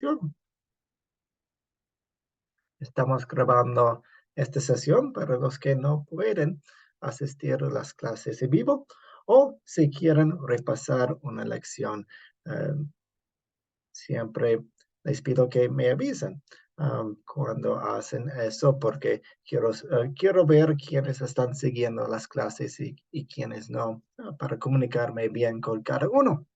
grabación. Estamos grabando esta sesión para los que no pueden asistir a las clases en vivo o si quieren repasar una lección. Siempre les pido que me avisen cuando hacen eso porque quiero ver quiénes están siguiendo las clases y quiénes no, para comunicarme bien con cada uno.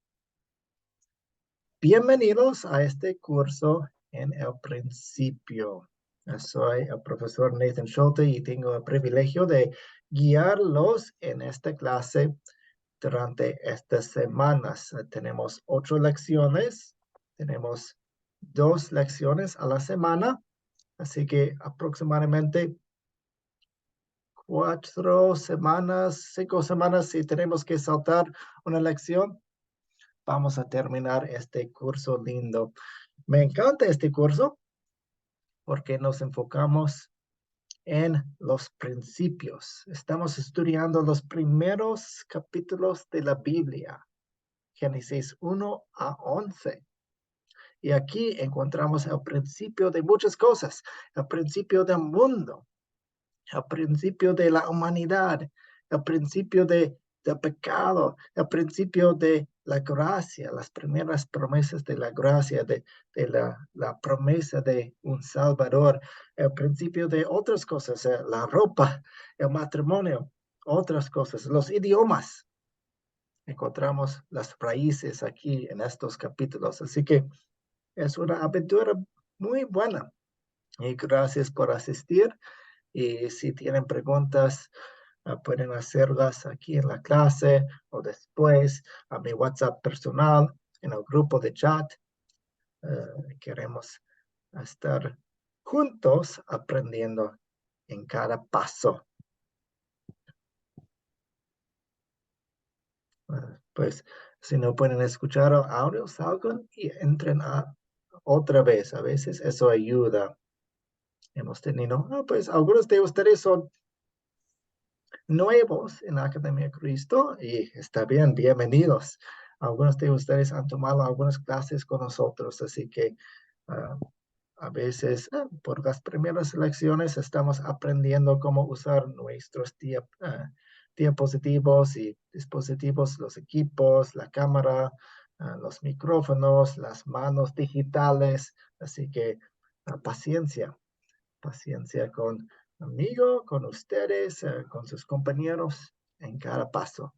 Bienvenidos a este curso en el principio. Soy el profesor Nathan Schulte y tengo el privilegio de guiarlos en esta clase durante estas semanas. Tenemos 8 lecciones, tenemos 2 lecciones a la semana, así que aproximadamente 4 semanas, 5 semanas si tenemos que saltar una lección. Vamos a terminar este curso lindo. Me encanta este curso porque nos enfocamos en los principios. Estamos estudiando los primeros capítulos de la Biblia, Génesis 1 a 11. Y aquí encontramos el principio de muchas cosas, el principio del mundo, el principio de la humanidad, el principio del pecado, el principio de la gracia, las primeras promesas de la gracia, de la promesa de un Salvador, el principio de otras cosas, la ropa, el matrimonio, otras cosas, los idiomas. Encontramos las raíces aquí en estos capítulos. Así que es una aventura muy buena. Y gracias por asistir. Y si tienen preguntas, pueden hacerlas aquí en la clase o después a mi WhatsApp personal, en el grupo de chat. Queremos estar juntos aprendiendo en cada paso. Pues si no pueden escuchar el audio, salgan y entren otra vez. A veces eso ayuda. Hemos tenido, pues algunos de ustedes son nuevos en la Academia Cristo y está bien, bienvenidos. Algunos de ustedes han tomado algunas clases con nosotros, así que a veces por las primeras lecciones estamos aprendiendo cómo usar nuestros diapositivos y dispositivos, los equipos, la cámara, los micrófonos, las manos digitales, así que paciencia conmigo, con ustedes, con sus compañeros en cada paso.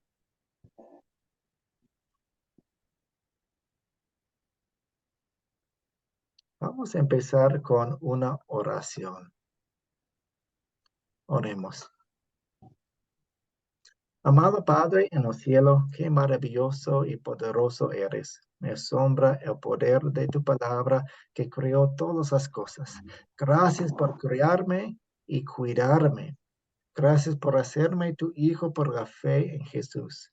Vamos a empezar con una oración. Oremos. Amado Padre en el cielo, qué maravilloso y poderoso eres. Me asombra el poder de tu palabra que creó todas las cosas. Gracias por crearme y cuidarme. Gracias por hacerme tu hijo por la fe en Jesús.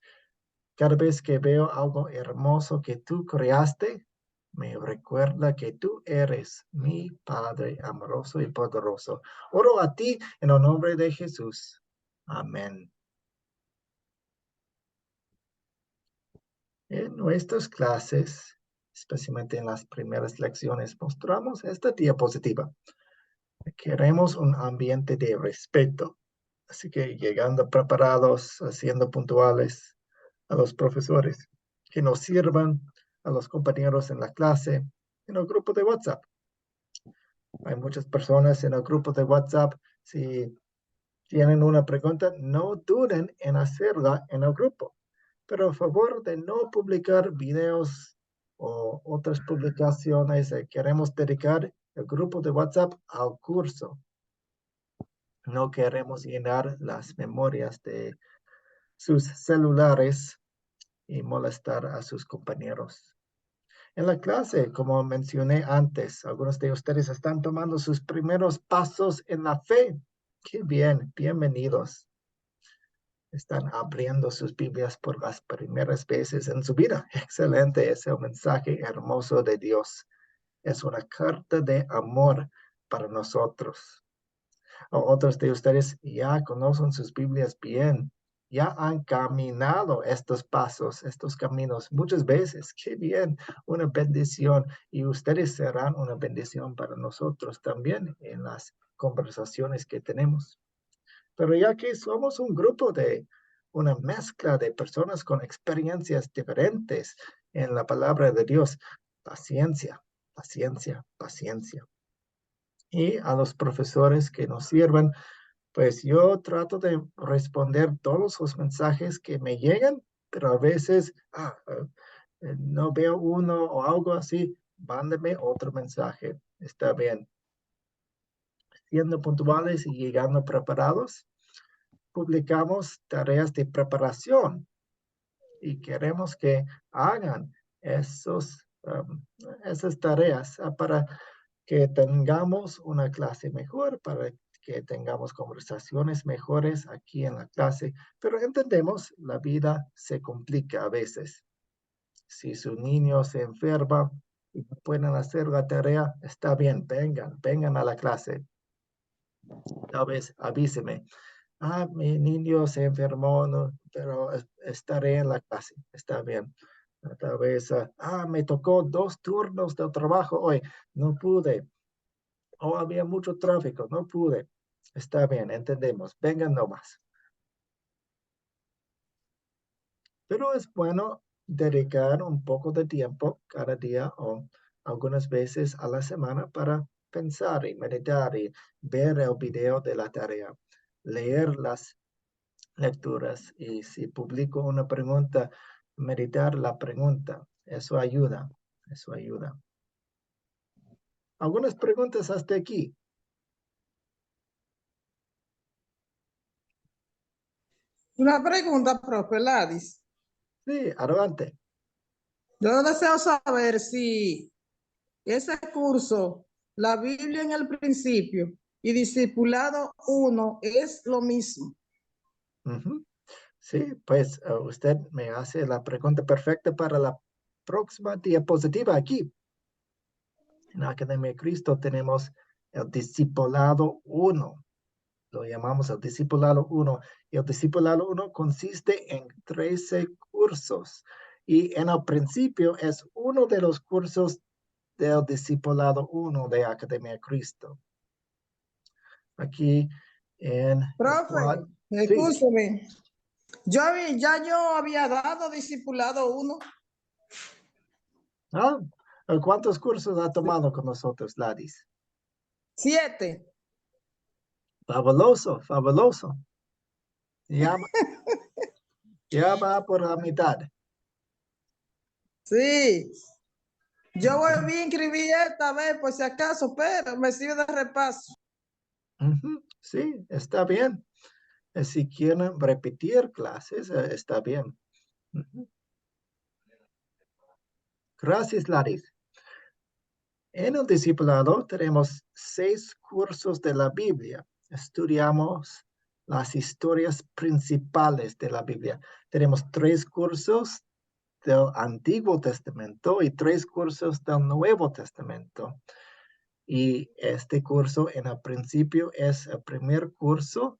Cada vez que veo algo hermoso que tú creaste, me recuerda que tú eres mi Padre amoroso y poderoso. Oro a ti en el nombre de Jesús. Amén. En nuestras clases, especialmente en las primeras lecciones, mostramos esta diapositiva. Queremos un ambiente de respeto. Así que llegando preparados, siendo puntuales a los profesores, que nos sirvan a los compañeros en la clase, en el grupo de WhatsApp. Hay muchas personas en el grupo de WhatsApp. Si tienen una pregunta, no duden en hacerla en el grupo. Pero a favor de no publicar videos o otras publicaciones, queremos dedicar el grupo de WhatsApp al curso. No queremos llenar las memorias de sus celulares y molestar a sus compañeros. En la clase, como mencioné antes, algunos de ustedes están tomando sus primeros pasos en la fe. Qué bien, bienvenidos. Están abriendo sus Biblias por las primeras veces en su vida. Excelente, es el mensaje hermoso de Dios. Es una carta de amor para nosotros. Otros de ustedes ya conocen sus Biblias bien ya han caminado estos pasos, estos caminos muchas veces. Qué bien, una bendición. Y ustedes serán una bendición para nosotros también en las conversaciones que tenemos. Pero ya que somos un grupo de una mezcla de personas con experiencias diferentes en la palabra de Dios, paciencia, paciencia, paciencia. Y a los profesores que nos sirven, pues yo trato de responder todos los mensajes que me llegan, pero a veces no veo uno o algo así, mándeme otro mensaje. Está bien. Siendo puntuales y llegando preparados, publicamos tareas de preparación y queremos que hagan esas tareas para que tengamos una clase mejor, para que tengamos conversaciones mejores aquí en la clase, pero entendemos, la vida se complica a veces. Si su niño se enferma y no pueden hacer la tarea, está bien, vengan a la clase. Tal vez avíseme. Mi niño se enfermó, ¿no? Pero estaré en la clase, está bien. Tal vez, me tocó 2 turnos de trabajo hoy, no pude. O había mucho tráfico, no pude. Está bien, entendemos, vengan nomás. Pero es bueno dedicar un poco de tiempo cada día o algunas veces a la semana para pensar y meditar y ver el video de la tarea, leer las lecturas y si publico una pregunta, meditar la pregunta. Eso ayuda, eso ayuda. Algunas preguntas hasta aquí. Una pregunta, profe Ladis. Sí, adelante. Yo deseo saber si ese curso, la Biblia en el principio y Discipulado 1 es lo mismo. Ujú. Sí, pues usted me hace la pregunta perfecta para la próxima diapositiva aquí. En la Academia de Cristo tenemos el Discipulado 1. Lo llamamos el Discipulado 1. Y el Discipulado 1 consiste en 13 cursos. Y en el principio es uno de los cursos del Discipulado 1 de Academia de Cristo. Aquí en el Profe, cual, sí. escúcheme. Yo había dado Discipulado 1. ¿Ah? ¿Cuántos cursos ha tomado con nosotros, Ladis? 7. Fabuloso, fabuloso. Ya, ya va por la mitad. Sí. Yo Ujú, volví a inscribir esta vez por si acaso, pero me sirve de repaso. ujú. Sí, está bien. Si quieren repetir clases, está bien. Ujú. Gracias, Ladis. En el discipulado tenemos 6 cursos de la Biblia. Estudiamos las historias principales de la Biblia. Tenemos 3 cursos del Antiguo Testamento y 3 cursos del Nuevo Testamento. Y este curso en el principio es el primer curso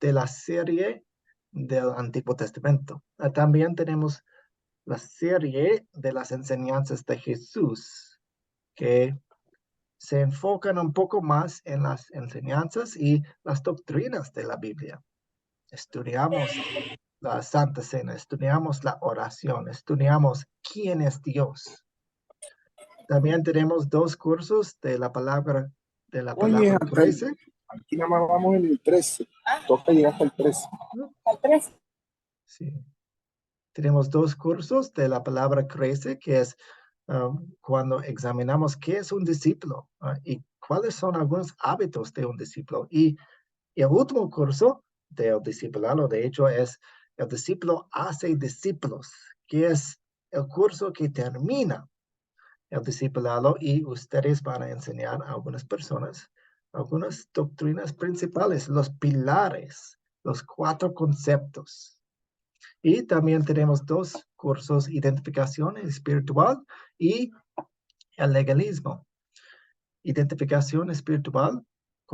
de la serie del Antiguo Testamento. También tenemos la serie de las enseñanzas de Jesús, que se enfocan un poco más en las enseñanzas y las doctrinas de la Biblia. Estudiamos la Santa Cena, estudiamos la oración, estudiamos quién es Dios. También tenemos 2 cursos de la palabra Oye, crece. aquí nada más vamos en el 13. Toca llegar hasta el 13. Al 13. Sí. Tenemos 2 cursos de la palabra crece, que es cuando examinamos qué es un discípulo y cuáles son algunos hábitos de un discípulo. Y el último curso del discipulado, de hecho, es el discípulo hace discípulos, que es el curso que termina el discipulado y ustedes van a enseñar a algunas personas algunas doctrinas principales, los pilares, los 4 conceptos. Y también tenemos 2 cursos, identificación espiritual y el legalismo. Identificación espiritual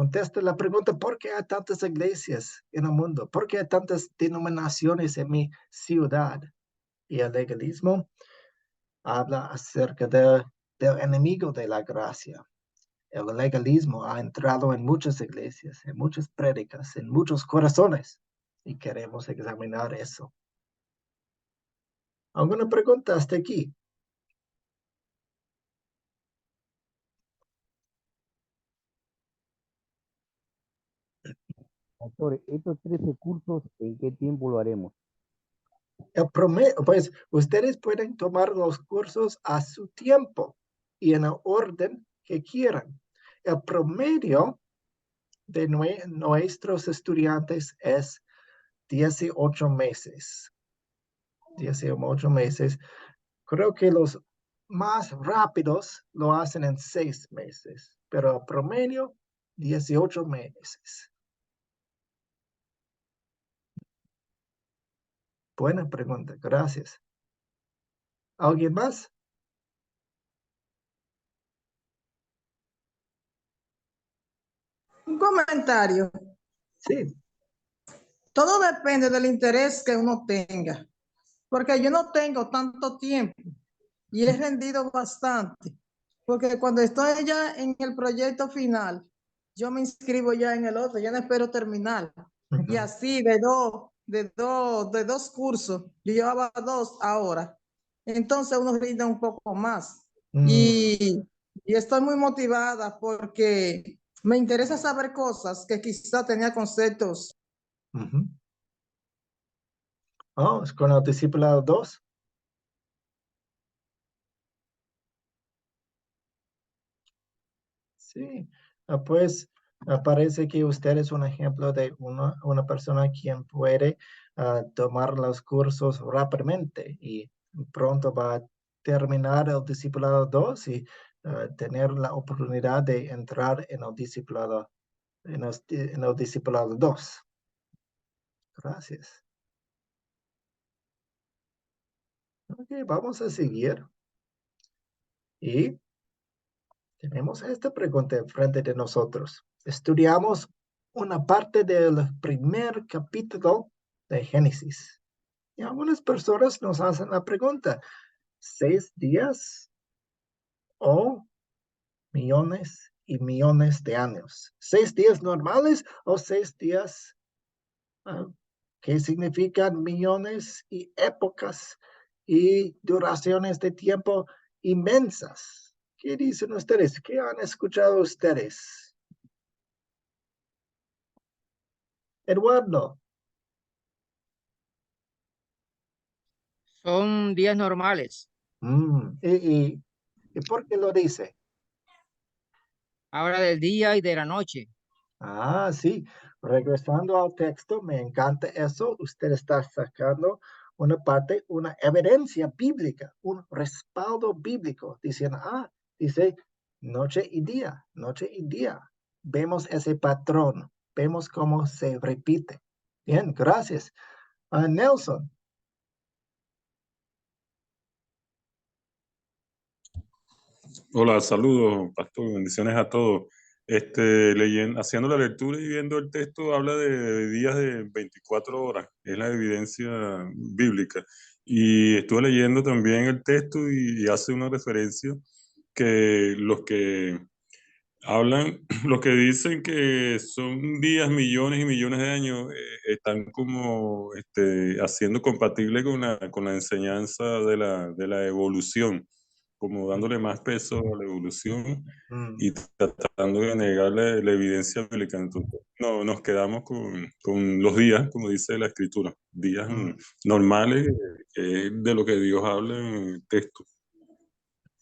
contesta la pregunta, ¿por qué hay tantas iglesias en el mundo? ¿Por qué hay tantas denominaciones en mi ciudad? Y el legalismo habla acerca del enemigo de la gracia. El legalismo ha entrado en muchas iglesias, en muchas prédicas, en muchos corazones, y queremos examinar eso. ¿Alguna pregunta hasta aquí? Pastor, estos 13 cursos, ¿en qué tiempo lo haremos? El promedio, pues ustedes pueden tomar los cursos a su tiempo y en el orden que quieran. El promedio de nuestros estudiantes es 18 meses. 18 meses. Creo que los más rápidos lo hacen en 6 meses, pero el promedio, 18 meses. Buena pregunta, gracias. ¿Alguien más? Un comentario. Sí. Todo depende del interés que uno tenga, porque yo no tengo tanto tiempo y he rendido bastante, porque cuando estoy ya en el proyecto final, yo me inscribo ya en el otro, ya no espero terminar. Y así de dos cursos, yo llevaba 2 ahora. Entonces uno rinde un poco más. Y estoy muy motivada porque me interesa saber cosas que quizá tenía conceptos. Oh, es con el discipulado 2. Sí, pues parece que usted es un ejemplo de una persona quien puede tomar los cursos rápidamente y pronto va a terminar el discipulado 2 y tener la oportunidad de entrar en el discipulado, en el discipulado 2. Gracias. Ok, vamos a seguir. Y tenemos esta pregunta enfrente de nosotros. Estudiamos una parte del primer capítulo de Génesis. Y algunas personas nos hacen la pregunta, ¿6 días o millones y millones de años? ¿6 días normales o 6 días que significan millones y épocas y duraciones de tiempo inmensas? ¿Qué dicen ustedes? ¿Qué han escuchado ustedes? Eduardo. Son días normales. ¿Y por qué lo dice? Habla del día y de la noche. Sí. Regresando al texto, me encanta eso. Usted está sacando una parte, una evidencia bíblica, un respaldo bíblico, diciendo, dice noche y día, noche y día. Vemos ese patrón, vemos cómo se repite. Bien, gracias. Nelson. Hola, saludos, pastor, bendiciones a todos. Haciendo la lectura y viendo el texto, habla de días de 24 horas, es la evidencia bíblica. Y estuve leyendo también el texto y hace una referencia que los que hablan, los que dicen que son días, millones y millones de años, están como haciendo compatible con la enseñanza de la evolución, como dándole más peso a la evolución y tratando de negarle la evidencia bíblica. Entonces, no, nos quedamos con los días, como dice la escritura, días normales, de lo que Dios habla en el texto.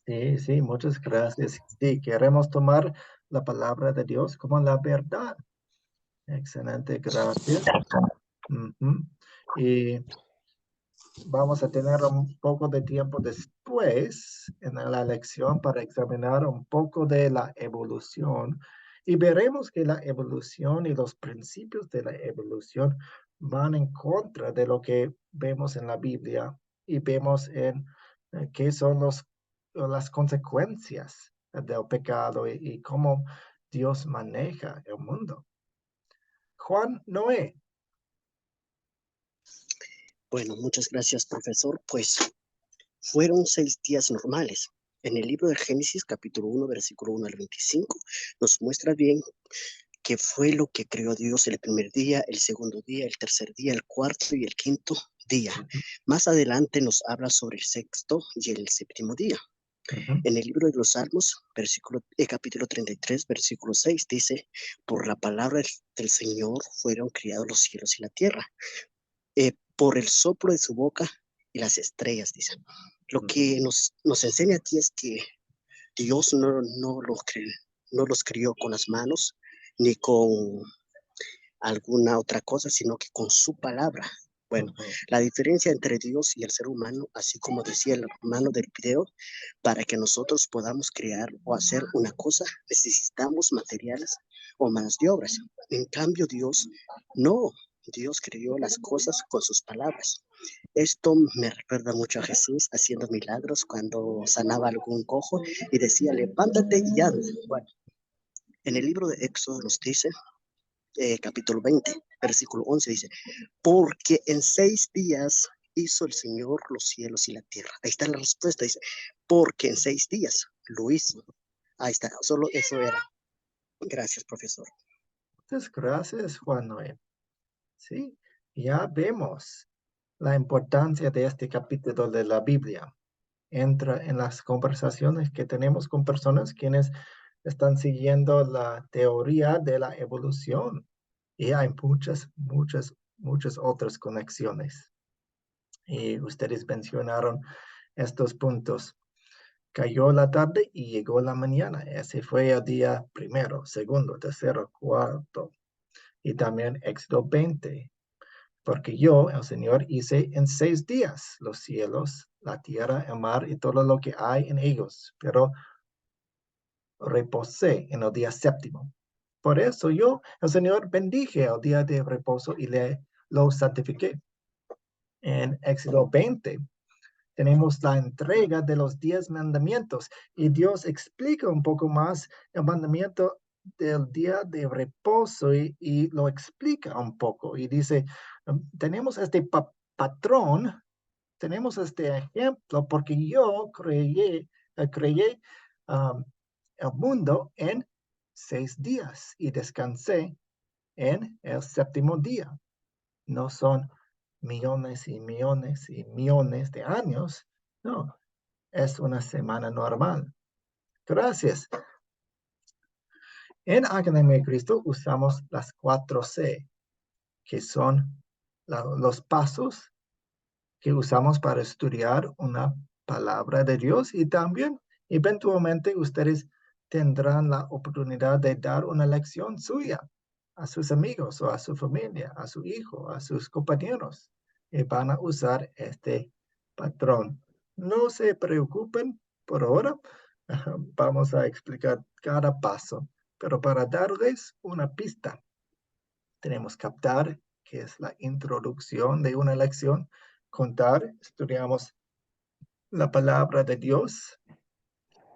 Sí, muchas gracias. Sí, queremos tomar la palabra de Dios como la verdad. Excelente, gracias. Y vamos a tener un poco de tiempo después en la lección para examinar un poco de la evolución y veremos que la evolución y los principios de la evolución van en contra de lo que vemos en la Biblia y vemos en qué son las consecuencias del pecado y cómo Dios maneja el mundo. Juan Noé. Bueno, muchas gracias, profesor. Pues fueron 6 días normales. En el libro de Génesis, capítulo 1, versículo 1 al 25, nos muestra bien qué fue lo que creó Dios el primer día, el segundo día, el tercer día, el cuarto y el quinto día. Más adelante nos habla sobre el sexto y el séptimo día. En el libro de los Salmos, capítulo 33, versículo 6, dice, por la palabra del Señor fueron creados los cielos y la tierra, por el soplo de su boca y las estrellas, dice. Lo que nos enseña aquí es que Dios no los crió con las manos ni con alguna otra cosa, sino que con su palabra. Bueno, la diferencia entre Dios y el ser humano, así como decía el hermano del video, para que nosotros podamos crear o hacer una cosa, necesitamos materiales o manos de obras. En cambio, Dios no. Dios creó las cosas con sus palabras. Esto me recuerda mucho a Jesús haciendo milagros cuando sanaba algún cojo y decía, levántate y anda. Bueno, en el libro de Éxodo nos dice, capítulo 20, versículo 11, dice, porque en 6 días hizo el Señor los cielos y la tierra. Ahí está la respuesta, dice, porque en 6 días lo hizo. Ahí está, solo eso era. Gracias, profesor. Muchas gracias, Juan Noé. Sí, ya vemos la importancia de este capítulo de la Biblia. Entra en las conversaciones que tenemos con personas quienes están siguiendo la teoría de la evolución. Y hay muchas otras conexiones. Y ustedes mencionaron estos puntos. Cayó la tarde y llegó la mañana. Ese fue el día primero, segundo, tercero, cuarto. Y también Éxodo 20. Porque yo, el Señor, hice en 6 días los cielos, la tierra, el mar y todo lo que hay en ellos. Pero reposé en el día séptimo. Por eso yo, el Señor, bendije el día de reposo y lo santifiqué. En Éxodo 20 tenemos la entrega de los 10 mandamientos y Dios explica un poco más el mandamiento del día de reposo y lo explica un poco y dice, tenemos este patrón, tenemos este ejemplo porque yo creé el mundo en 6 días y descansé en el séptimo día. No son millones y millones y millones de años. No, es una semana normal. Gracias. En Academia de Cristo usamos las 4C, que son los pasos que usamos para estudiar una palabra de Dios y también eventualmente ustedes tendrán la oportunidad de dar una lección suya a sus amigos o a su familia, a su hijo, a sus compañeros. Y van a usar este patrón. No se preocupen por ahora. Vamos a explicar cada paso, pero para darles una pista, tenemos captar, que es la introducción de una lección, contar, estudiamos la palabra de Dios,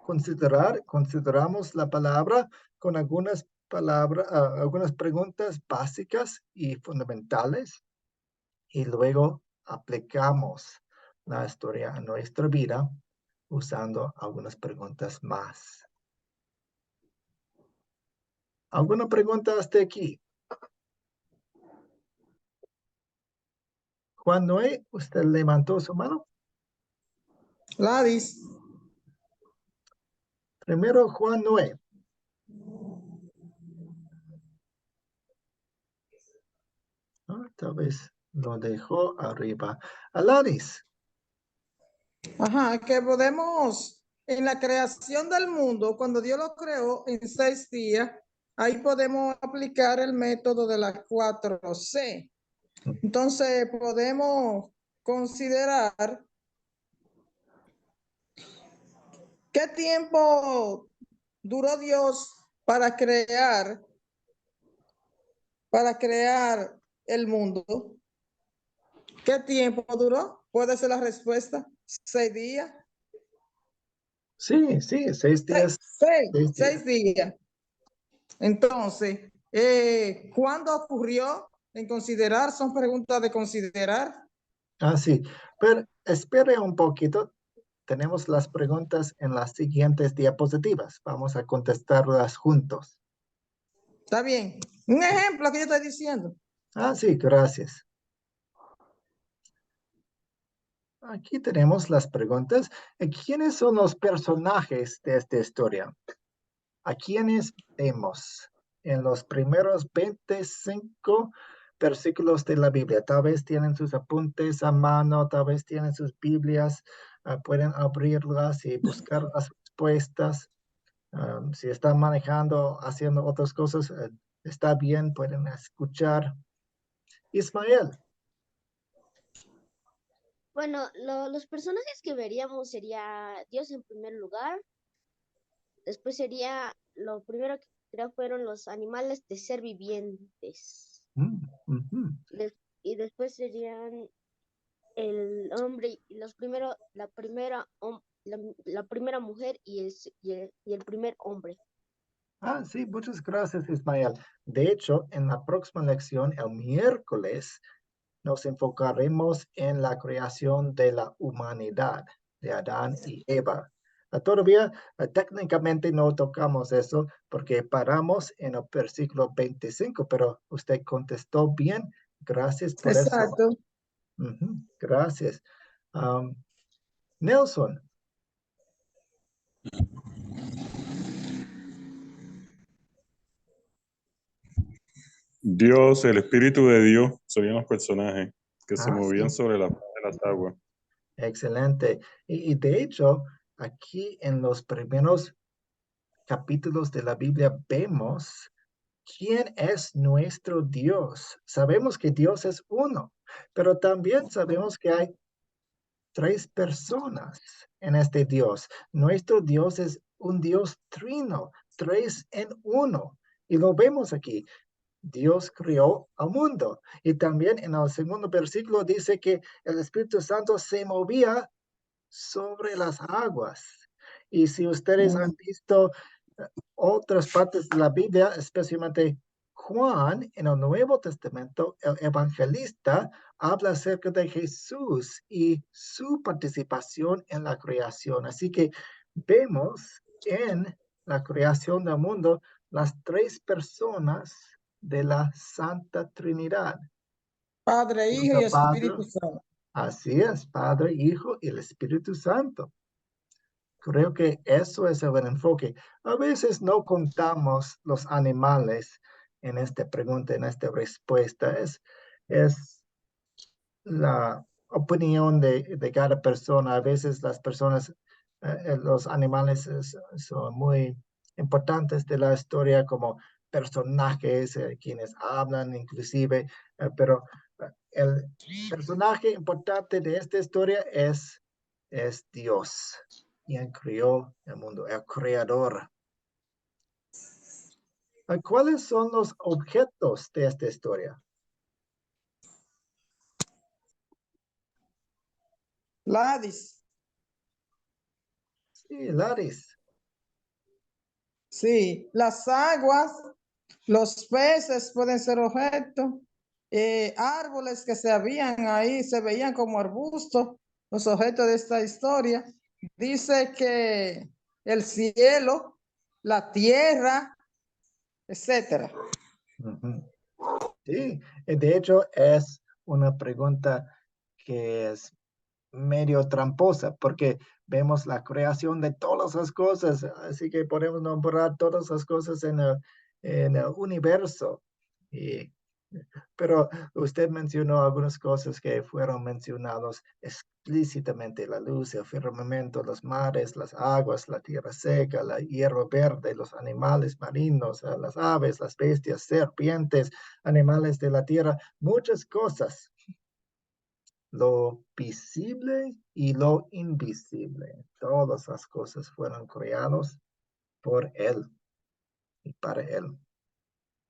consideramos la palabra con algunas preguntas básicas y fundamentales y luego aplicamos la historia a nuestra vida usando algunas preguntas más. ¿Alguna pregunta hasta aquí? Juan Noé, ¿usted levantó su mano? Gladys. Primero Juan Noé. Tal vez lo dejó arriba. Alanis. Ajá, que podemos, en la creación del mundo, cuando Dios lo creó en 6 días, ahí podemos aplicar el método de las 4C. Entonces, podemos considerar qué tiempo duró Dios para crear el mundo. ¿Qué tiempo duró? ¿Puede ser la respuesta? 6 días. Sí, 6 días. 6 días. Entonces, ¿cuándo ocurrió? En considerar, son preguntas de considerar. Ah, sí, pero espere un poquito. Tenemos las preguntas en las siguientes diapositivas. Vamos a contestarlas juntos. Está bien. Un ejemplo que yo estoy diciendo. Ah, sí, gracias. Aquí tenemos las preguntas. ¿Quiénes son los personajes de esta historia? ¿A quiénes vemos en los primeros 25 versículos de la Biblia? Tal vez tienen sus apuntes a mano, tal vez tienen sus Biblias, pueden abrirlas y buscar las respuestas. Si están manejando, haciendo otras cosas, está bien, pueden escuchar. Ismael. Bueno, los personajes que veríamos sería Dios en primer lugar, después sería, lo primero que creo fueron los animales de ser vivientes, y después serían el hombre, y la primera mujer y el primer hombre. Ah, sí, muchas gracias, Ismael. De hecho, en la próxima lección, el miércoles, nos enfocaremos en la creación de la humanidad, de Adán y Eva. Todavía técnicamente no tocamos eso porque paramos en el versículo 25, pero usted contestó bien. Gracias por eso. Exacto. Gracias. Nelson. Dios, el Espíritu de Dios, serían los personajes que se movían Sí. sobre la faz de las aguas. Excelente. Y de hecho, aquí en los primeros capítulos de la Biblia vemos quién es nuestro Dios. Sabemos que Dios es uno, pero también sabemos que hay 3 personas en este Dios. Nuestro Dios es un Dios trino, 3 en 1. Y lo vemos aquí. Dios creó al mundo. Y también en el segundo versículo dice que el Espíritu Santo se movía sobre las aguas. Y si ustedes han visto otras partes de la Biblia, especialmente Juan en el Nuevo Testamento, el evangelista habla acerca de Jesús y su participación en la creación. Así que vemos en la creación del mundo las 3 personas de la Santa Trinidad. Padre, Hijo y Espíritu Santo. Así es, Padre, Hijo y el Espíritu Santo. Creo que eso es el enfoque. A veces no contamos los animales en esta pregunta, en esta respuesta. Es la opinión de cada persona. A veces las personas, los animales son muy importantes de la historia como personajes, quienes hablan inclusive, pero el personaje importante de esta historia es Dios, quien creó el mundo, el creador. ¿Cuáles son los objetos de esta historia? Ladis. Sí, Laris. Sí, las aguas, los peces pueden ser objetos, árboles que se habían ahí, se veían como arbustos, los objetos de esta historia. Dice que el cielo, la tierra, etcétera. Sí, de hecho es una pregunta que es medio tramposa porque vemos la creación de todas las cosas, así que podemos nombrar todas las cosas en el universo. Pero usted mencionó algunas cosas que fueron mencionados explícitamente: la luz, el firmamento, los mares, las aguas, la tierra seca, la hierba verde, los animales marinos, las aves, las bestias, serpientes, animales de la tierra, muchas cosas. Lo visible y lo invisible, todas las cosas fueron creadas por Él y para Él.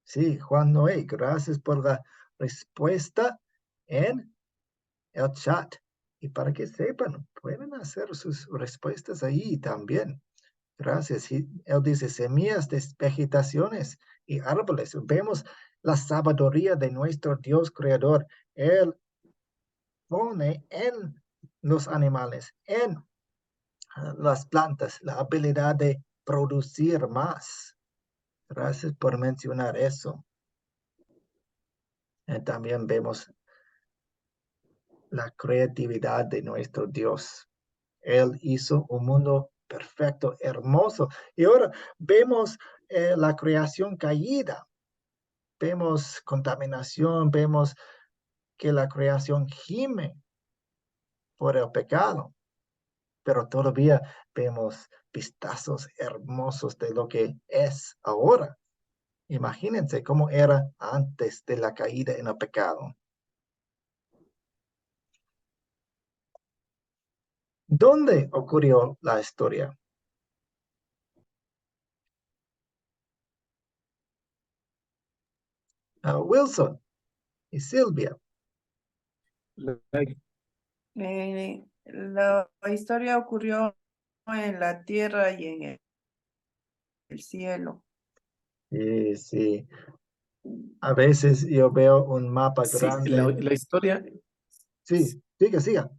Sí, Juan Noé, gracias por la respuesta en el chat. Y para que sepan, pueden hacer sus respuestas ahí también. Gracias. Él dice semillas de vegetaciones y árboles. Vemos la sabiduría de nuestro Dios creador. Él pone en los animales, en las plantas, la habilidad de producir más. Gracias por mencionar eso. También vemos la creatividad de nuestro Dios. Él hizo un mundo perfecto, hermoso. Y ahora vemos la creación caída. Vemos contaminación, vemos que la creación gime por el pecado. Pero todavía vemos vistazos hermosos de lo que es ahora. Imagínense cómo era antes de la caída en el pecado. ¿Dónde ocurrió la historia? Wilson y Silvia. La historia ocurrió en la tierra y en el cielo. Sí, sí. A veces yo veo un mapa Sí, grande. la historia, Sí, siga.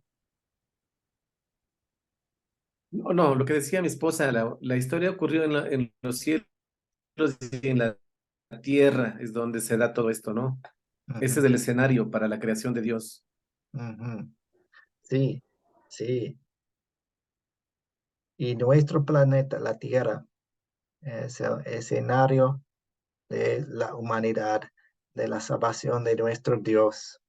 no, lo que decía mi esposa, la historia ocurrió en los cielos y en la tierra, es donde se da todo esto, ¿no? Ese es el escenario para la creación de Dios. Sí, sí. Y nuestro planeta, la Tierra, es el escenario de la humanidad, de la salvación de nuestro Dios.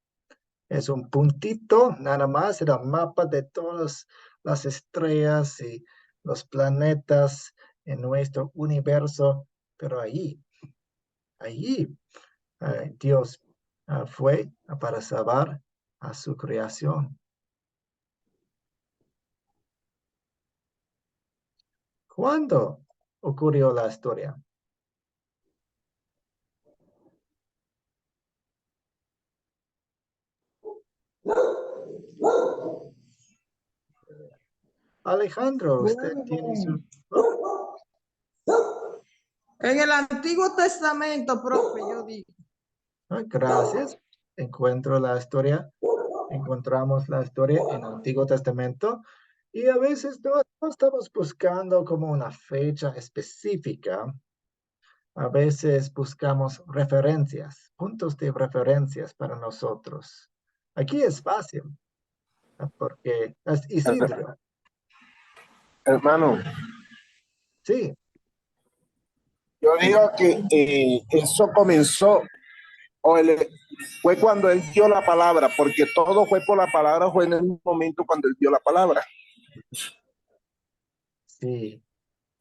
Es un puntito nada más en el mapa de todas las estrellas y los planetas en nuestro universo, pero allí Dios fue para salvar a su creación. ¿Cuándo ocurrió la historia? Alejandro, usted tiene su... En el Antiguo Testamento, profe, yo digo. Gracias. Encontramos la historia en el Antiguo Testamento y a veces no estamos buscando como una fecha específica. A veces buscamos referencias, puntos de referencias para nosotros. Aquí es fácil, porque es Isidro. Hermano, Sí, yo digo que eso comenzó, fue cuando él dio la palabra, porque todo fue por la palabra, fue en el momento cuando él dio la palabra. sí.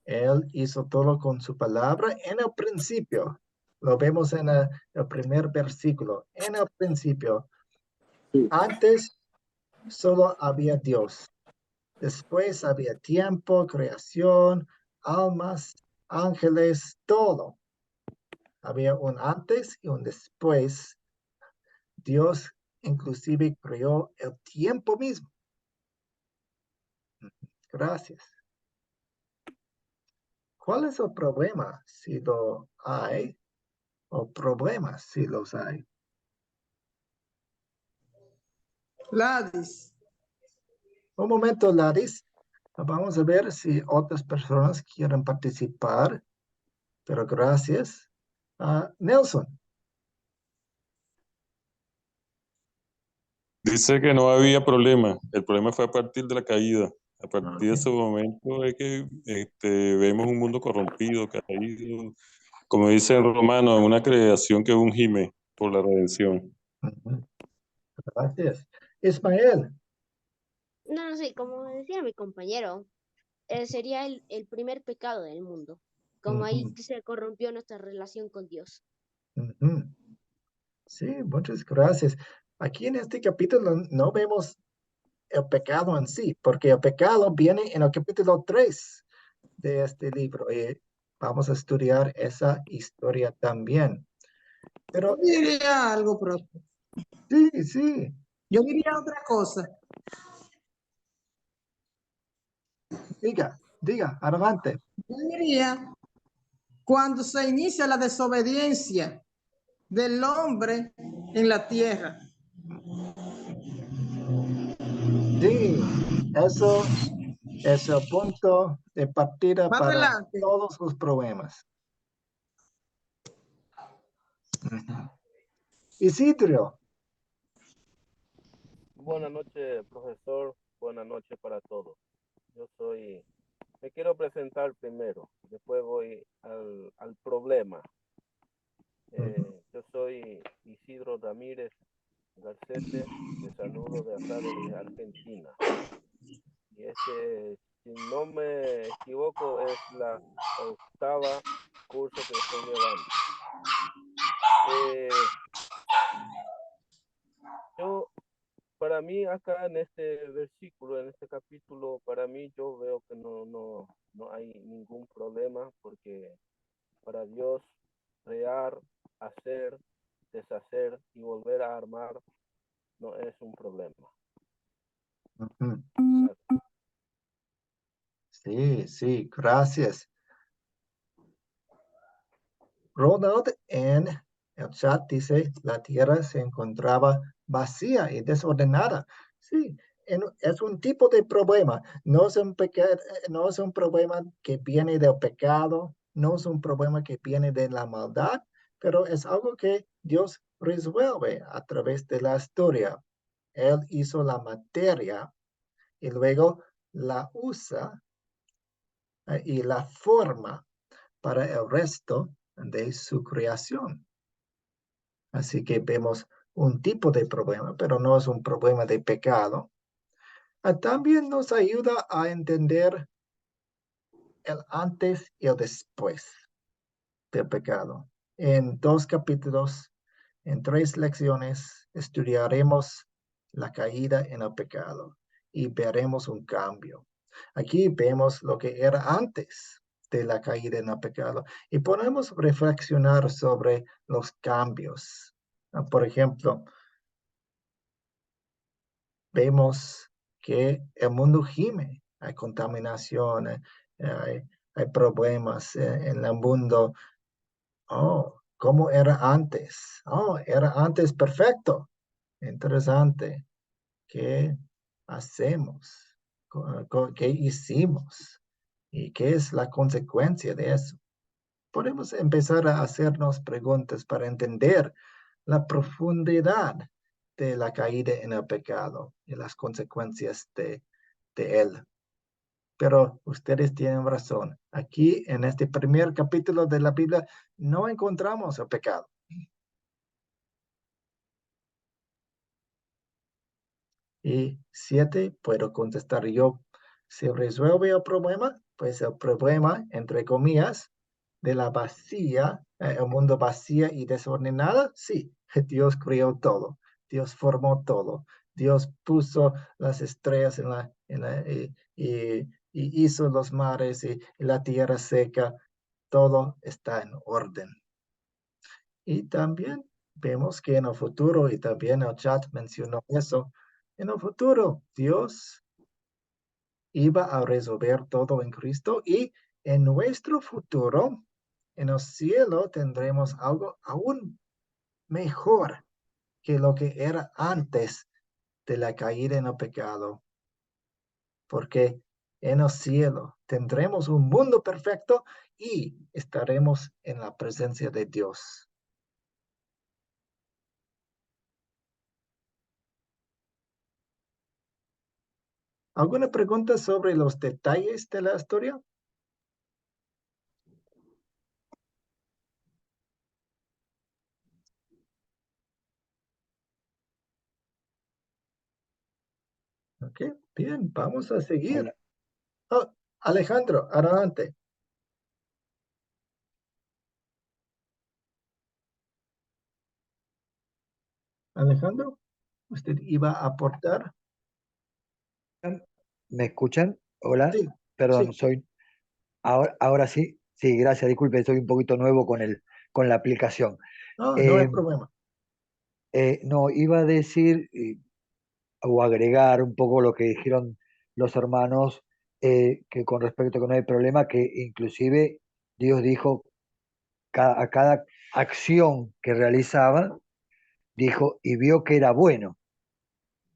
Él hizo todo con su palabra en el principio. Lo vemos en el primer versículo. En el principio. Antes solo había Dios. Después había tiempo, creación, almas, ángeles, todo. Había un antes y un después. Dios inclusive creó el tiempo mismo. Gracias. ¿Cuál es el problema si lo hay? ¿O problemas si los hay? Gladys. Un momento, Gladys. Vamos a ver si otras personas quieren participar. Pero gracias. Nelson. Dice que no había problema. El problema fue a partir de la caída. A partir de ese momento es que vemos un mundo corrompido, caído. Como dice el romano, una creación que un gime por la redención. Gracias. Ismael. No sé, como decía mi compañero, sería el primer pecado del mundo. Como ahí se corrompió nuestra relación con Dios. Sí, muchas gracias. Aquí en este capítulo no vemos el pecado en sí, porque el pecado viene en el capítulo 3 de este libro y vamos a estudiar esa historia también. Pero yo diría algo, profe. Sí. Yo diría otra cosa. Diga. Diga, adelante. Yo diría, cuando se inicia la desobediencia del hombre en la tierra. Sí, eso es el punto de partida Más para adelante. todos los problemas. Isidro. Buenas noches, profesor. Buenas noches para todos. Me quiero presentar primero, después voy al problema. Yo soy Isidro Ramírez Garcete, de saludo de acá de Argentina. Y si no me equivoco, es la octava curso que estoy llevando. Para mí acá en este versículo, en este capítulo, para mí yo veo que no hay ningún problema, porque para Dios crear, hacer, deshacer y volver a armar no es un problema. Sí, gracias. Ronald en el chat dice, la tierra se encontraba vacía y desordenada. Sí, es un tipo de problema. No es un problema que viene del pecado, no es un problema que viene de la maldad, pero es algo que Dios resuelve a través de la historia. Él hizo la materia y luego la usa y la forma para el resto de su creación. Así que vemos un tipo de problema, pero no es un problema de pecado. También nos ayuda a entender el antes y el después del pecado. En 2 capítulos, en 3 lecciones, estudiaremos la caída en el pecado y veremos un cambio. Aquí vemos lo que era antes de la caída en el pecado y podemos reflexionar sobre los cambios. Por ejemplo, vemos que el mundo gime, hay contaminación, hay problemas en el mundo. Oh, ¿cómo era antes? Oh, era antes perfecto. Interesante. ¿Qué hacemos? ¿Qué hicimos? ¿Y qué es la consecuencia de eso? Podemos empezar a hacernos preguntas para entender la profundidad de la caída en el pecado y las consecuencias de él. Pero ustedes tienen razón. Aquí en este primer capítulo de la Biblia no encontramos el pecado. Y 7, puedo contestar yo. ¿Se resuelve el problema? Pues el problema, entre comillas, de la vacía, el mundo vacía y desordenada, sí, Dios creó todo, Dios formó todo, Dios puso las estrellas y hizo los mares y la tierra seca, todo está en orden. Y también vemos que en el futuro, y también el chat mencionó eso, en el futuro Dios iba a resolver todo en Cristo y en nuestro futuro, en el cielo, tendremos algo aún mejor que lo que era antes de la caída en el pecado. Porque en el cielo tendremos un mundo perfecto y estaremos en la presencia de Dios. ¿Alguna pregunta sobre los detalles de la historia? Ok, bien, vamos a seguir. Oh, Alejandro, adelante. Alejandro, ¿usted iba a aportar? ¿Me escuchan? Hola, Sí, perdón, sí. ahora sí. Sí, gracias, disculpe, soy un poquito nuevo con la aplicación. No hay problema. No, iba a decir o agregar un poco lo que dijeron los hermanos que con respecto a que no hay problema, que inclusive Dios dijo a cada acción que realizaba, dijo, y vio que era bueno,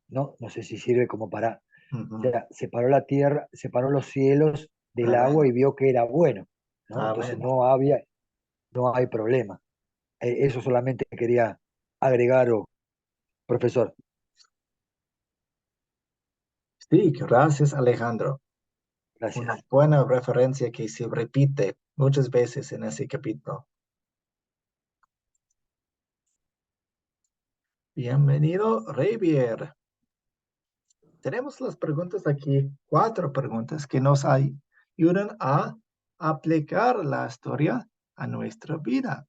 ¿no? No sé si sirve como para, o sea, separó la tierra, separó los cielos del agua y vio que era bueno, ¿no? Entonces no hay problema. Eso solamente quería agregar, profesor. Sí, gracias Alejandro. Gracias. Una buena referencia que se repite muchas veces en ese capítulo. Bienvenido, Javier. Tenemos las preguntas aquí, 4 preguntas que nos ayudan a aplicar la historia a nuestra vida.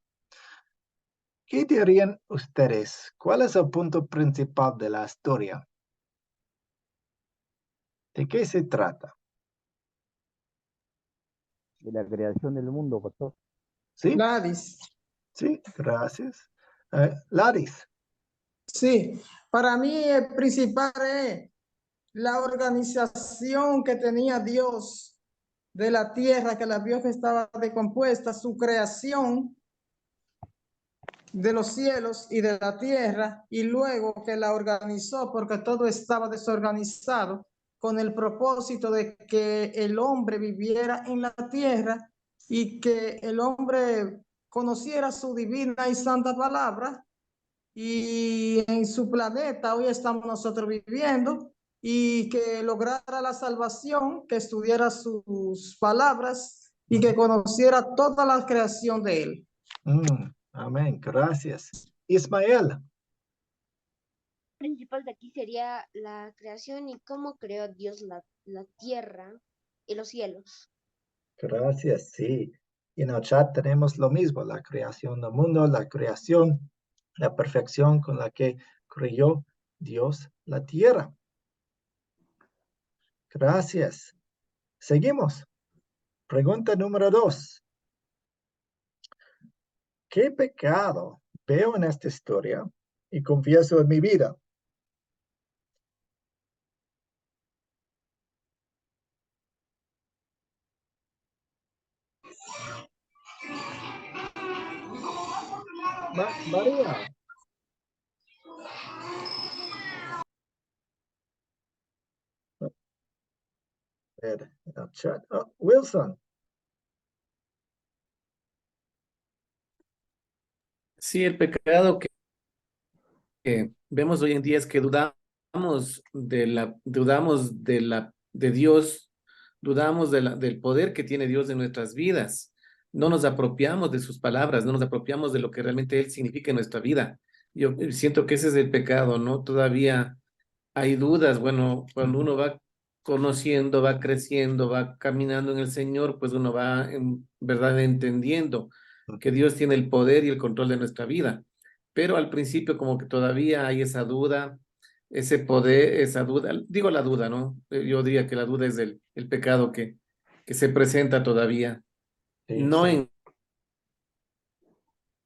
¿Qué dirían ustedes? ¿Cuál es el punto principal de la historia? ¿De qué se trata? De la creación del mundo, pastor. ¿Sí? Gladys. Sí, gracias. Laris. Sí, para mí el principal es la organización que tenía Dios de la tierra, que la vio que estaba decompuesta, su creación de los cielos y de la tierra, y luego que la organizó porque todo estaba desorganizado, con el propósito de que el hombre viviera en la tierra y que el hombre conociera su divina y santa palabra, y en su planeta hoy estamos nosotros viviendo, y que lograra la salvación, que estudiara sus palabras y que conociera toda la creación de él. Amén, gracias. Ismael. Principal de aquí sería la creación y cómo creó Dios la tierra y los cielos. Gracias, sí. Y en el chat tenemos lo mismo, la creación del mundo, la creación, la perfección con la que creó Dios la tierra. Gracias. Seguimos. Pregunta número 2. ¿Qué pecado veo en esta historia y confieso en mi vida? María. Ver, el chat. Oh, Wilson. Sí, el pecado que vemos hoy en día es que de Dios, dudamos del poder que tiene Dios en nuestras vidas. No nos apropiamos de sus palabras, no nos apropiamos de lo que realmente Él significa en nuestra vida. Yo siento que ese es el pecado, ¿no? Todavía hay dudas. Bueno, cuando uno va conociendo, va creciendo, va caminando en el Señor, pues uno va en verdad entendiendo que Dios tiene el poder y el control de nuestra vida. Pero al principio como que todavía hay esa duda, ese poder, esa duda, digo la duda, ¿no? Yo diría que la duda es el pecado que se presenta todavía. Sí, No sí. en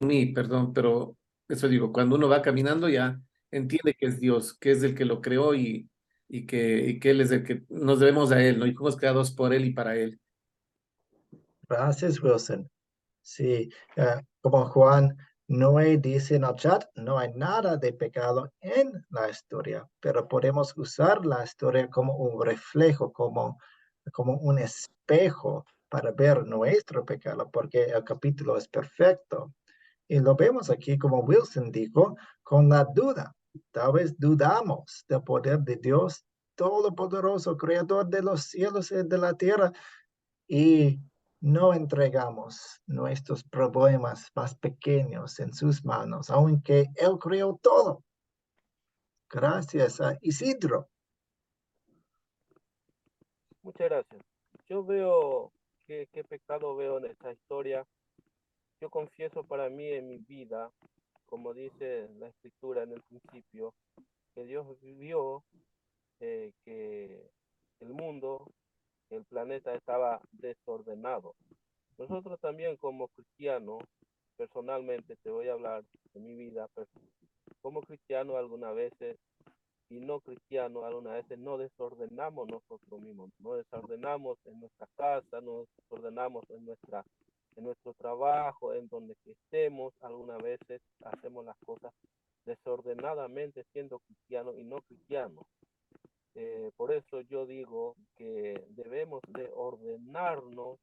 mí, perdón, pero eso digo, cuando uno va caminando ya entiende que es Dios, que es el que lo creó y que Él es el que nos debemos a Él, ¿no? Y fuimos creados por Él y para Él. Gracias, Wilson. Sí, como Juan Noé dice en el chat, no hay nada de pecado en la historia, pero podemos usar la historia como un reflejo, como un espejo para ver nuestro pecado, porque el capítulo es perfecto. Y lo vemos aquí, como Wilson dijo, con la duda. Tal vez dudamos del poder de Dios Todopoderoso, Creador de los cielos y de la tierra, y no entregamos nuestros problemas más pequeños en sus manos, aunque Él creó todo. Gracias a Isidro. Muchas gracias. Yo veo qué pecado veo en esta historia. Yo confieso para mí en mi vida, como dice la escritura en el principio, que Dios vio que el mundo, el planeta estaba desordenado. Nosotros también como cristianos, personalmente te voy a hablar de mi vida, como cristiano algunas veces y no cristianos algunas veces nos desordenamos nosotros mismos, nos desordenamos en nuestra casa, nos desordenamos en nuestro trabajo, en donde que estemos, algunas veces hacemos las cosas desordenadamente siendo cristianos y no cristianos. Por eso yo digo que debemos de ordenarnos,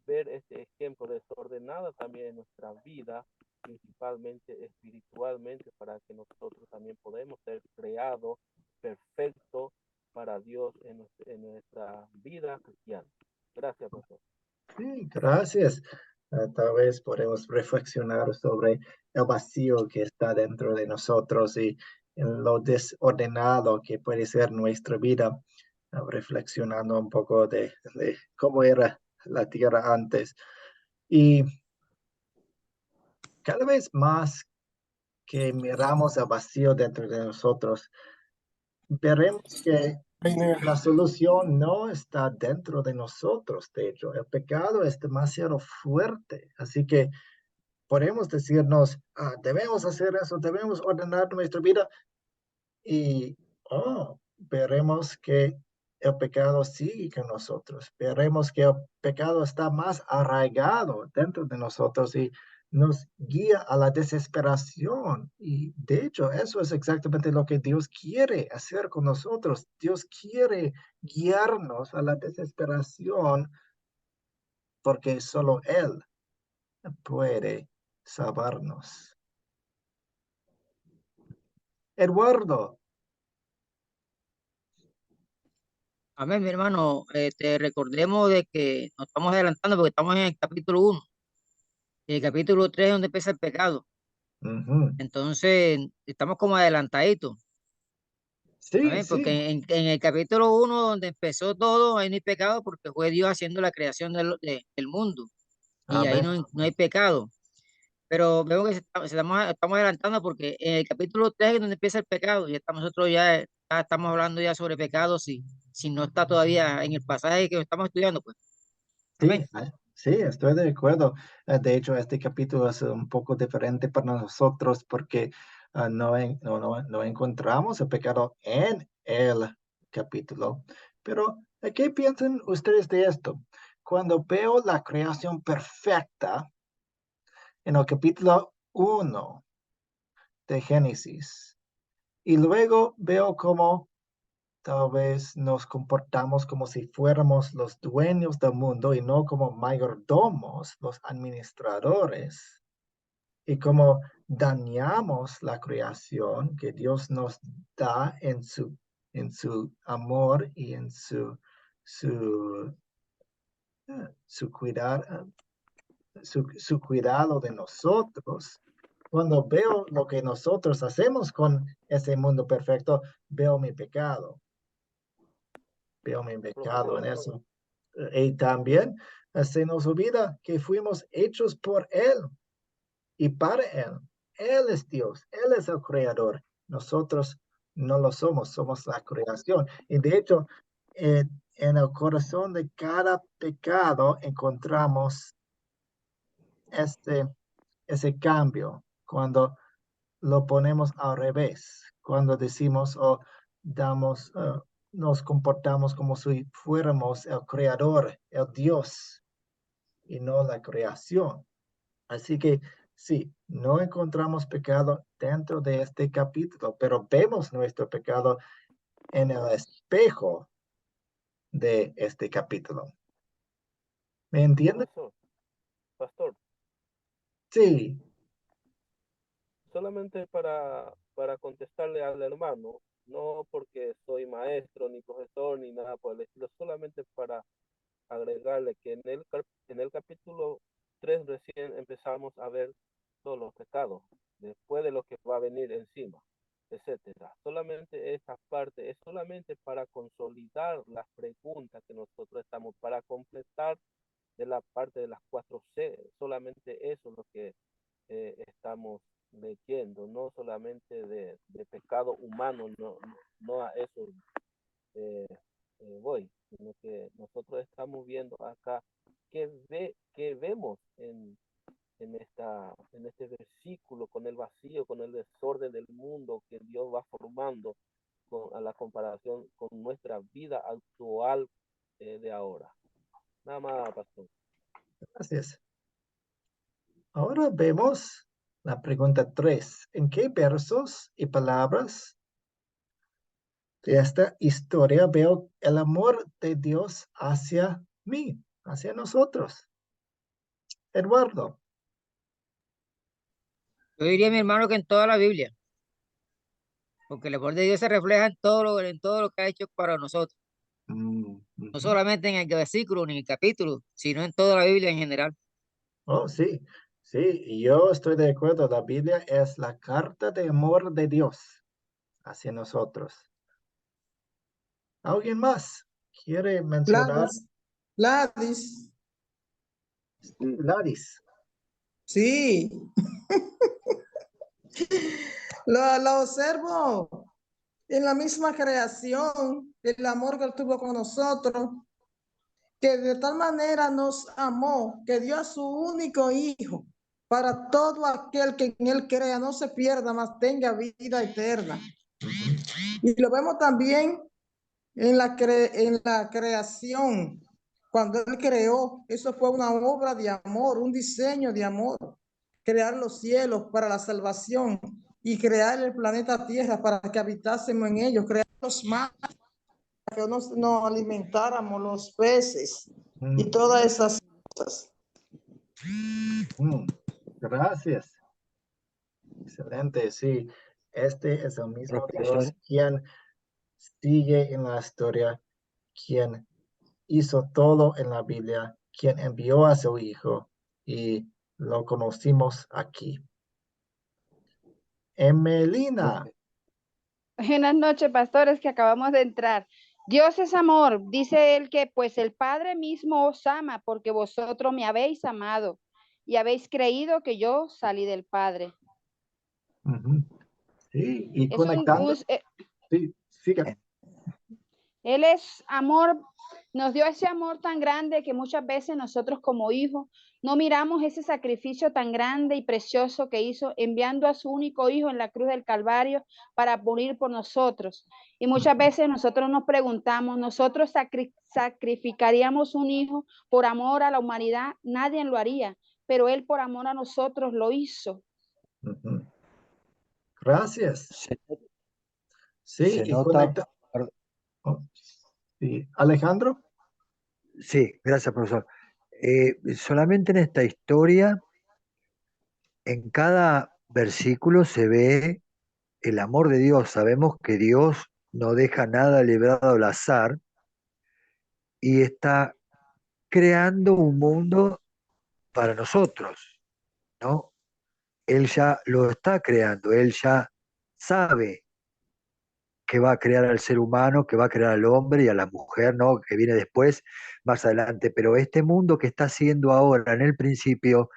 ver este ejemplo desordenado también en nuestra vida, principalmente espiritualmente, para que nosotros también podamos ser creados perfectos para Dios en nuestra vida cristiana. Gracias, pastor. Sí, gracias. Tal vez podemos reflexionar sobre el vacío que está dentro de nosotros y en lo desordenado que puede ser nuestra vida, reflexionando un poco de cómo era la tierra antes. Y cada vez más que miramos el vacío dentro de nosotros, veremos que la solución no está dentro de nosotros. De hecho, el pecado es demasiado fuerte. Así que podemos decirnos, debemos hacer eso, debemos ordenar nuestra vida. Y veremos que el pecado sigue con nosotros. Veremos que el pecado está más arraigado dentro de nosotros y nos guía a la desesperación. Y de hecho, eso es exactamente lo que Dios quiere hacer con nosotros. Dios quiere guiarnos a la desesperación porque solo Él puede salvarnos. Eduardo. Amén, mi hermano. Recordemos de que nos estamos adelantando porque estamos en el capítulo 1. Y el capítulo 3 es donde empieza el pecado. Entonces, estamos como adelantaditos. Sí, Amén, sí. porque en el capítulo 1 donde empezó todo, ahí no hay pecado porque fue Dios haciendo la creación del mundo. Y ahí Amén. no hay pecado. Pero veo que estamos adelantando porque en el capítulo 3 es donde empieza el pecado. Y nosotros ya estamos hablando ya sobre pecados si no está todavía en el pasaje que estamos estudiando, pues. Sí, Amén. sí, estoy de acuerdo. De hecho, este capítulo es un poco diferente para nosotros porque no encontramos el pecado en el capítulo. Pero, ¿qué piensan ustedes de esto? Cuando veo la creación perfecta en el capítulo 1 de Génesis y luego veo cómo tal vez nos comportamos como si fuéramos los dueños del mundo y no como mayordomos, los administradores, y como dañamos la creación que Dios nos da en su amor y en su cuidado de nosotros. Cuando veo lo que nosotros hacemos con ese mundo perfecto, veo mi pecado. Veo mi pecado en eso. Y también se nos olvida que fuimos hechos por Él y para Él. Él es Dios, Él es el creador. Nosotros no lo somos, somos la creación. Y de hecho, en el corazón de cada pecado encontramos ese cambio cuando lo ponemos al revés, cuando decimos o damos, nos comportamos como si fuéramos el creador, el Dios, y no la creación. Así que sí, no encontramos pecado dentro de este capítulo, pero vemos nuestro pecado en el espejo de este capítulo. ¿Me entiendes? Pastor, Sí. solamente para contestarle al hermano, no porque soy maestro, ni profesor, ni nada por el estilo, solamente para agregarle que en el capítulo 3 recién empezamos a ver todos los pecados, después de lo que va a venir encima, etcétera. Solamente esta parte es solamente para consolidar las preguntas que nosotros estamos, para completar de la parte de las 4C, solamente eso es lo que estamos leyendo, no solamente de pecado humano, no a eso voy, sino que nosotros estamos viendo acá que vemos en este versículo con el vacío, con el desorden del mundo que Dios va formando a la comparación con nuestra vida actual de ahora. Nada más, pastor. Gracias. Ahora vemos la pregunta 3. ¿En qué versos y palabras de esta historia veo el amor de Dios hacia mí, hacia nosotros? Eduardo. Yo diría, mi hermano, que en toda la Biblia, porque el amor de Dios se refleja en todo lo que ha hecho para nosotros. No solamente en el versículo ni en el capítulo, sino en toda la Biblia en general. Oh, sí, sí, yo estoy de acuerdo. La Biblia es la carta de amor de Dios hacia nosotros. ¿Alguien más quiere mencionar? Gladys. Sí, Gladys. Sí. Lo observo en la misma creación, el amor que él tuvo con nosotros, que de tal manera nos amó, que dio a su único hijo, para todo aquel que en él crea, no se pierda, mas tenga vida eterna. Y lo vemos también en la creación, cuando él creó, eso fue una obra de amor, un diseño de amor, crear los cielos para la salvación y crear el planeta Tierra para que habitásemos en ellos, crear los mares para que nos alimentáramos, los peces y todas esas cosas. Gracias. Excelente, sí. Este es el mismo Dios Profesor. quien sigue en la historia, quien hizo todo en la Biblia, quien envió a su Hijo y lo conocimos aquí. Emelina. Buenas noches, pastores, que acabamos de entrar. Dios es amor, dice él que pues el Padre mismo os ama porque vosotros me habéis amado y habéis creído que yo salí del Padre. Sí, y Es conectando. Sí, siga. Él es amor, nos dio ese amor tan grande que muchas veces nosotros como hijos no miramos ese sacrificio tan grande y precioso que hizo enviando a su único hijo en la cruz del Calvario para morir por nosotros. Y muchas veces nosotros nos preguntamos, ¿nosotros sacrificaríamos un hijo por amor a la humanidad? Nadie lo haría, pero él por amor a nosotros lo hizo. Gracias. Sí, Se y nota. conecta. Sí. Alejandro. Sí, gracias, profesor. Solamente en esta historia, en cada versículo se ve el amor de Dios. Sabemos que Dios no deja nada librado al azar y está creando un mundo para nosotros, ¿no? Él ya lo está creando, él ya sabe que va a crear al ser humano, que va a crear al hombre y a la mujer, ¿no? Que viene después, más adelante. Pero este mundo que está haciendo ahora en el principio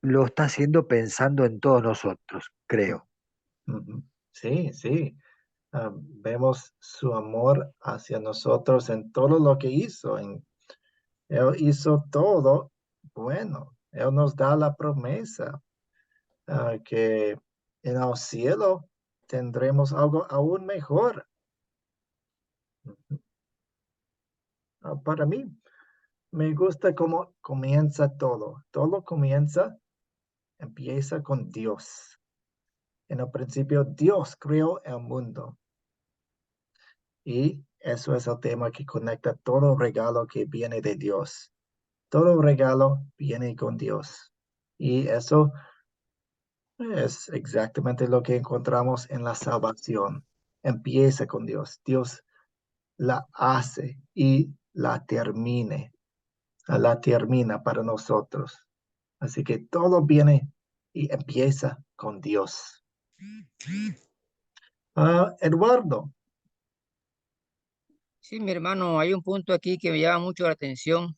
lo está haciendo pensando en todos nosotros, creo. Sí, sí. Vemos su amor hacia nosotros en todo lo que hizo. Él hizo todo bueno. Él nos da la promesa que en el cielo tendremos algo aún mejor. Para mí, me gusta cómo comienza todo. Todo empieza con Dios. En el principio, Dios creó el mundo. Y eso es el tema que conecta todo regalo que viene de Dios. Todo regalo viene con Dios. Y eso es exactamente lo que encontramos en la salvación. Empieza con Dios. Dios la hace y la termina para nosotros. Así que todo viene y empieza con Dios. Eduardo. Sí, mi hermano, hay un punto aquí que me llama mucho la atención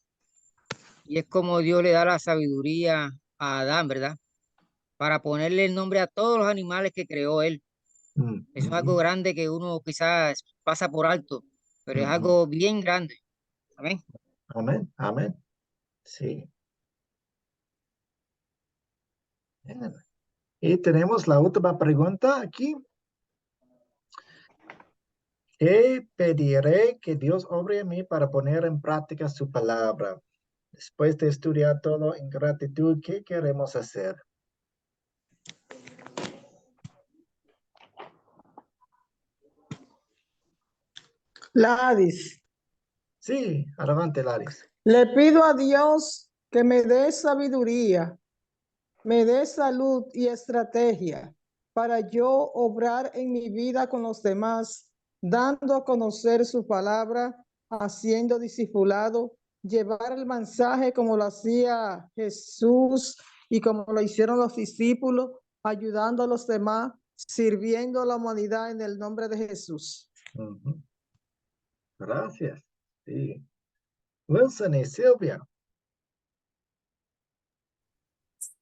y es como Dios le da la sabiduría a Adán, ¿verdad? Para ponerle el nombre a todos los animales que creó él. Eso es algo grande que uno quizás pasa por alto, pero es algo bien grande. Amén. Amén, amén. Sí. Bien. Y tenemos la última pregunta aquí. ¿Qué pediré que Dios obre en mí para poner en práctica su palabra? Después de estudiar todo en gratitud, ¿qué queremos hacer? Ladis, Sí, adelante, Laris. le pido a Dios que me dé sabiduría, me dé salud y estrategia para yo obrar en mi vida con los demás, dando a conocer su palabra, haciendo discipulado, llevar el mensaje como lo hacía Jesús y como lo hicieron los discípulos, ayudando a los demás, sirviendo a la humanidad en el nombre de Jesús. Gracias. Sí. Wilson y Silvia.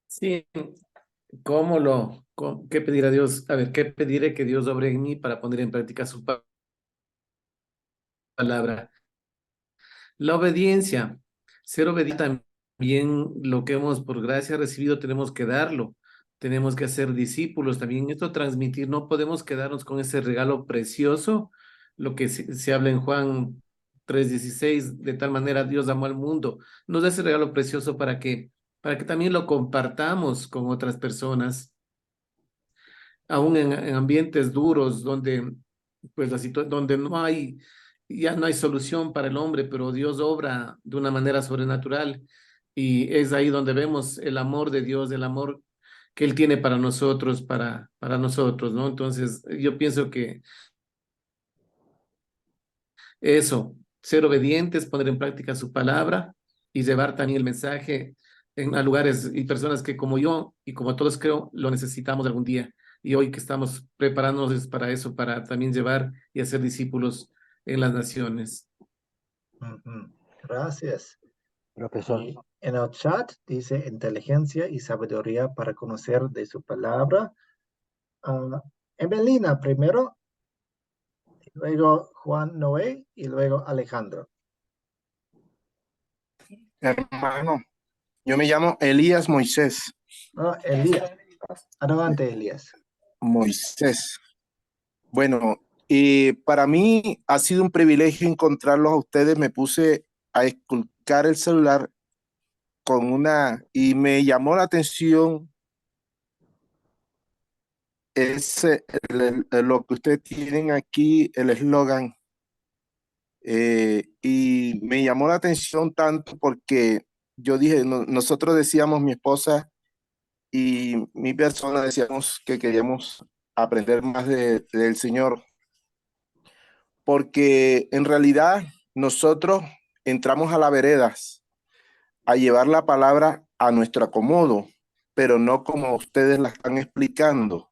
Sí, ¿qué pedir a Dios? A ver, ¿qué pediré que Dios obre en mí para poner en práctica su palabra? La obediencia, ser obediente también, lo que hemos por gracia recibido tenemos que darlo, tenemos que hacer discípulos también, esto transmitir, no podemos quedarnos con ese regalo precioso, lo que se habla en Juan 3:16, de tal manera Dios amó al mundo, nos da ese regalo precioso para que también lo compartamos con otras personas, aún en ambientes duros donde, pues, donde ya no hay solución para el hombre, pero Dios obra de una manera sobrenatural y es ahí donde vemos el amor de Dios, el amor que Él tiene para nosotros, para nosotros, ¿no? Entonces, yo pienso que eso, ser obedientes, poner en práctica su palabra y llevar también el mensaje a lugares y personas que como yo y como todos creo, lo necesitamos algún día. Y hoy que estamos preparándonos para eso, para también llevar y hacer discípulos en las naciones. Gracias. Profesor. Y en el chat dice inteligencia y sabiduría para conocer de su palabra. Evelina primero, luego Juan Noé y luego Alejandro. Hermano, yo me llamo Elías Moisés. Elías. Adelante, Elías. Moisés. Bueno, para mí ha sido un privilegio encontrarlos a ustedes. Me puse a esculcar el celular y me llamó la atención lo que ustedes tienen aquí, el eslogan. Y me llamó la atención tanto porque yo dije, nosotros decíamos, mi esposa y mi persona decíamos que queríamos aprender más del Señor, porque en realidad nosotros entramos a las veredas a llevar la palabra a nuestro acomodo, pero no como ustedes la están explicando.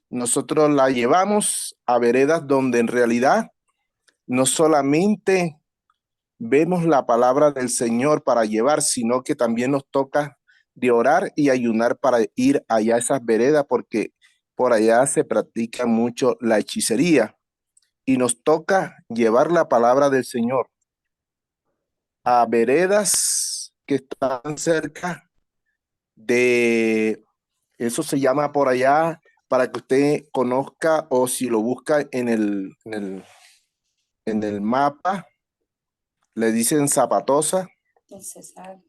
Nosotros la llevamos a veredas donde en realidad no solamente vemos la palabra del Señor para llevar, sino que también nos toca de orar y ayunar para ir allá a esas veredas, porque por allá se practica mucho la hechicería y nos toca llevar la palabra del Señor a veredas que están cerca de, eso se llama por allá, para que usted conozca, o si lo busca en el mapa, le dicen Zapatosa. El Cesar.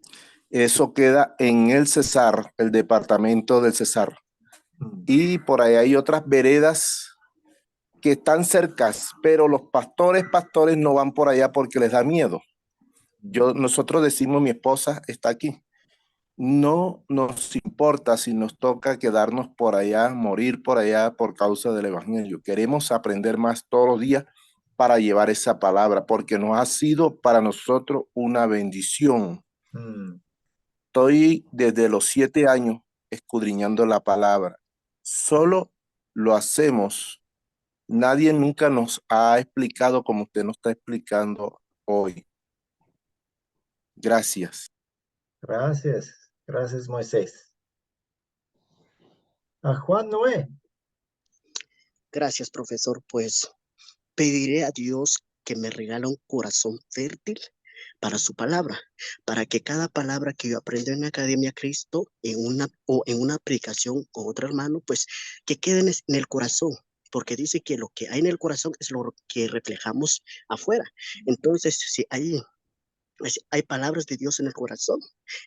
Eso queda en el Cesar, el departamento del Cesar. Y por ahí hay otras veredas que están cercas, pero los pastores no van por allá porque les da miedo. Nosotros decimos, mi esposa está aquí. No nos importa si nos toca quedarnos por allá, morir por allá por causa del evangelio. Queremos aprender más todos los días para llevar esa palabra, porque nos ha sido para nosotros una bendición. Estoy desde los 7 años escudriñando la palabra. Solo lo hacemos. Nadie nunca nos ha explicado como usted nos está explicando hoy. Gracias. Gracias. Gracias, Moisés. A Juan Noé. Gracias, profesor. Pues pediré a Dios que me regale un corazón fértil para su palabra, para que cada palabra que yo aprenda en Academia Cristo, en una aplicación con otro hermano, pues que quede en el corazón porque dice que lo que hay en el corazón es lo que reflejamos afuera. Entonces, si hay palabras de Dios en el corazón,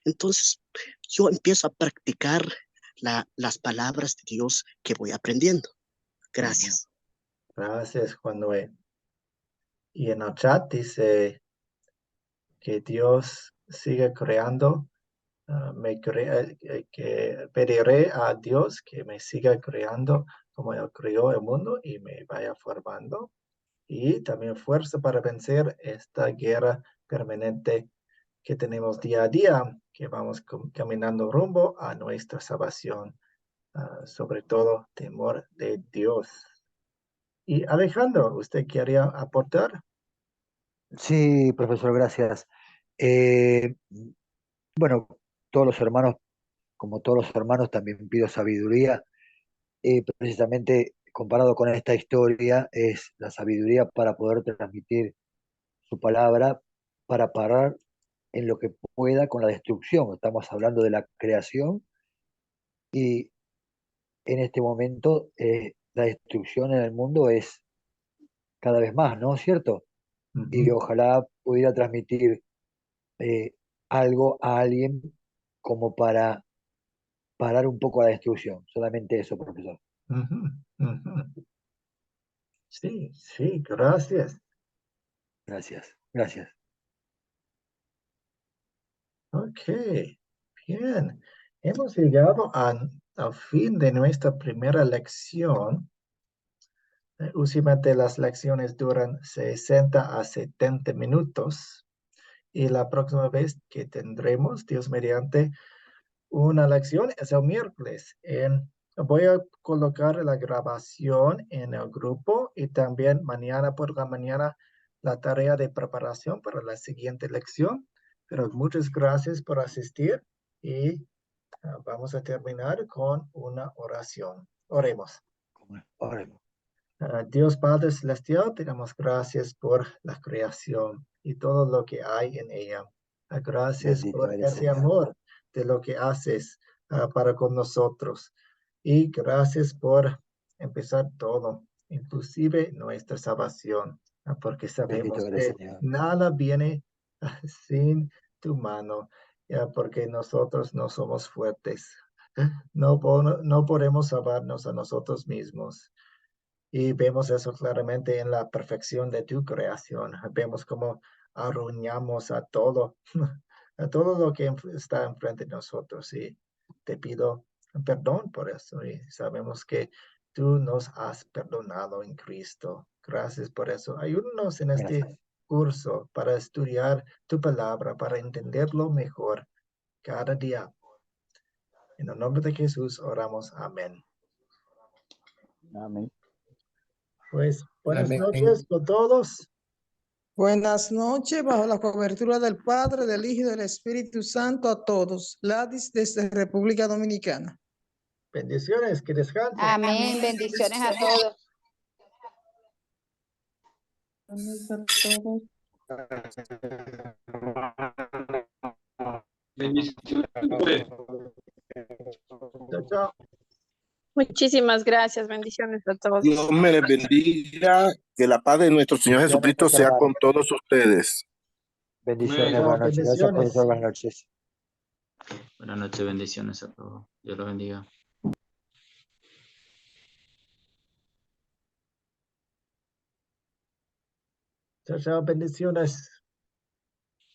entonces yo empiezo a practicar las palabras de Dios que voy aprendiendo. Gracias. Gracias, Juan Noé. Y en el chat dice que Dios sigue creando. Que pediré a Dios que me siga creando como Él creó el mundo y me vaya formando. Y también fuerza para vencer esta guerra permanente que tenemos día a día, que vamos caminando rumbo a nuestra salvación. Sobre todo, temor de Dios. Y Alejandro, ¿usted quería aportar? Sí, profesor, gracias. Bueno, todos los hermanos, como todos los hermanos, también pido sabiduría. Precisamente comparado con esta historia, es la sabiduría para poder transmitir su palabra, para parar en lo que pueda con la destrucción. Estamos hablando de la creación y en este momento la destrucción en el mundo es cada vez más, ¿no es cierto? Y ojalá pudiera transmitir algo a alguien como para parar un poco la destrucción. Solamente eso, profesor. Sí, sí, gracias. Gracias, gracias. Ok, bien. Hemos llegado al fin de nuestra primera lección. Usualmente las lecciones duran 60 a 70 minutos. Y la próxima vez que tendremos, Dios mediante, una lección es el miércoles. Voy a colocar la grabación en el grupo y también mañana por la mañana la tarea de preparación para la siguiente lección. Pero muchas gracias por asistir y vamos a terminar con una oración. Oremos. Oremos. Dios Padre Celestial, te damos gracias por la creación y todo lo que hay en ella. Gracias Bendito por eres, ese Señor. amor de lo que haces para con nosotros. Y gracias por empezar todo, inclusive nuestra salvación, porque sabemos Bendito eres, que Señor. nada viene sin tu mano, porque nosotros no somos fuertes. No podemos salvarnos a nosotros mismos. Y vemos eso claramente en la perfección de tu creación. Vemos cómo arruinamos a todo, a todo lo que está enfrente de nosotros. Y te pido perdón por eso. Y sabemos que tú nos has perdonado en Cristo. Gracias por eso. Ayúdanos en este curso para estudiar tu palabra, para entenderlo mejor cada día. En el nombre de Jesús oramos. Amén. Amén. Pues buenas Amén. noches a todos. Buenas noches, bajo la cobertura del Padre, del Hijo y del Espíritu Santo a todos. Ladis desde República Dominicana. Bendiciones, que descansen. Amén. Bendiciones a todos. Chao, chao. Muchísimas gracias. Bendiciones a todos. Dios me les bendiga. Que la paz de nuestro Señor Jesucristo sea con todos ustedes. Bendiciones, buenas noches. Gracias, profesor. Buenas noches. Buenas noches, bendiciones a todos. Dios los bendiga. Chao, chao, bendiciones.